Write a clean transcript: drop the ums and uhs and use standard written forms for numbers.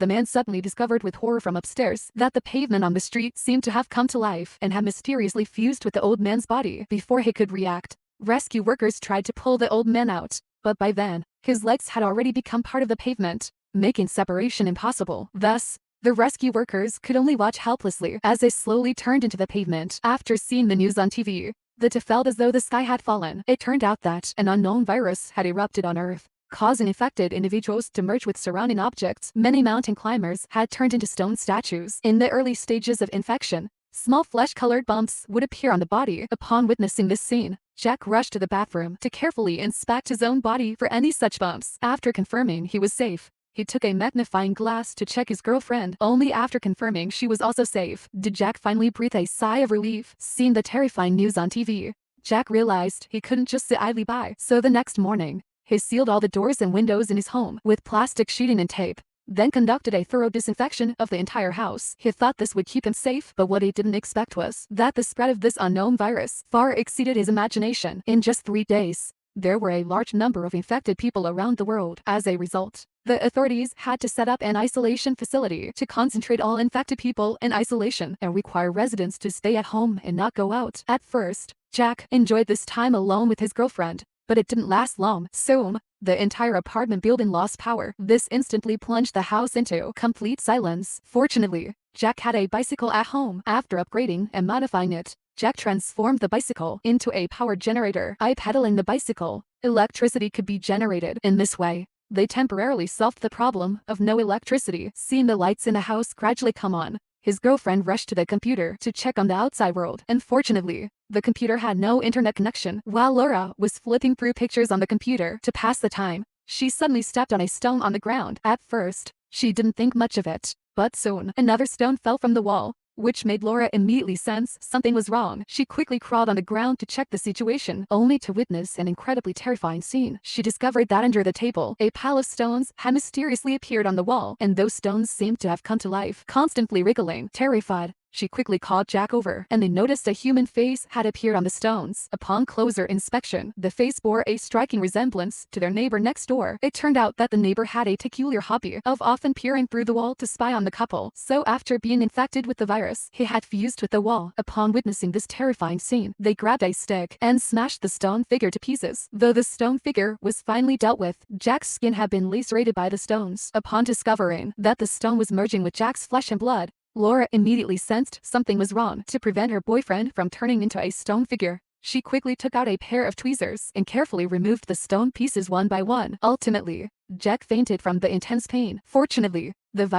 the man suddenly discovered with horror from upstairs that the pavement on the street seemed to have come to life and had mysteriously fused with the old man's body. Before he could react, rescue workers tried to pull the old man out, but by then, his legs had already become part of the pavement, making separation impossible. Thus, the rescue workers could only watch helplessly as they slowly turned into the pavement. After seeing the news on TV, the two felt as though the sky had fallen. It turned out that an unknown virus had erupted on Earth, causing infected individuals to merge with surrounding objects. Many mountain climbers had turned into stone statues. In the early stages of infection, small flesh-colored bumps would appear on the body. Upon witnessing this scene, Jack rushed to the bathroom to carefully inspect his own body for any such bumps. After confirming he was safe, he took a magnifying glass to check his girlfriend. Only after confirming she was also safe did Jack finally breathe a sigh of relief. Seeing the terrifying news on TV, Jack realized he couldn't just sit idly by. So the next morning, he sealed all the doors and windows in his home with plastic sheeting and tape, then conducted a thorough disinfection of the entire house. He thought this would keep him safe, but what he didn't expect was that the spread of this unknown virus far exceeded his imagination. In just 3 days, there were a large number of infected people around the world. As a result, the authorities had to set up an isolation facility to concentrate all infected people in isolation and require residents to stay at home and not go out. At first, Jack enjoyed this time alone with his girlfriend, but it didn't last long. Soon, the entire apartment building lost power. This instantly plunged the house into complete silence. Fortunately, Jack had a bicycle at home. After upgrading and modifying it, Jack transformed the bicycle into a power generator. By pedaling the bicycle, electricity could be generated. In this way, they temporarily solved the problem of no electricity. Seeing the lights in the house gradually come on, his girlfriend rushed to the computer to check on the outside world. Unfortunately, the computer had no internet connection. While Laura was flipping through pictures on the computer to pass the time, she suddenly stepped on a stone on the ground. At first, she didn't think much of it, but soon another stone fell from the wall, which made Laura immediately sense something was wrong. She quickly crawled on the ground to check the situation, only to witness an incredibly terrifying scene. She discovered that under the table, a pile of stones had mysteriously appeared on the wall, and those stones seemed to have come to life. Constantly wriggling, terrified, she quickly called Jack over, and they noticed a human face had appeared on the stones. Upon closer inspection, the face bore a striking resemblance to their neighbor next door. It turned out that the neighbor had a peculiar hobby of often peering through the wall to spy on the couple. So after being infected with the virus, he had fused with the wall. Upon witnessing this terrifying scene, they grabbed a stick and smashed the stone figure to pieces. Though the stone figure was finally dealt with, Jack's skin had been lacerated by the stones. Upon discovering that the stone was merging with Jack's flesh and blood, Laura immediately sensed something was wrong. To prevent her boyfriend from turning into a stone figure, she quickly took out a pair of tweezers and carefully removed the stone pieces one by one. Ultimately, Jack fainted from the intense pain. Fortunately, the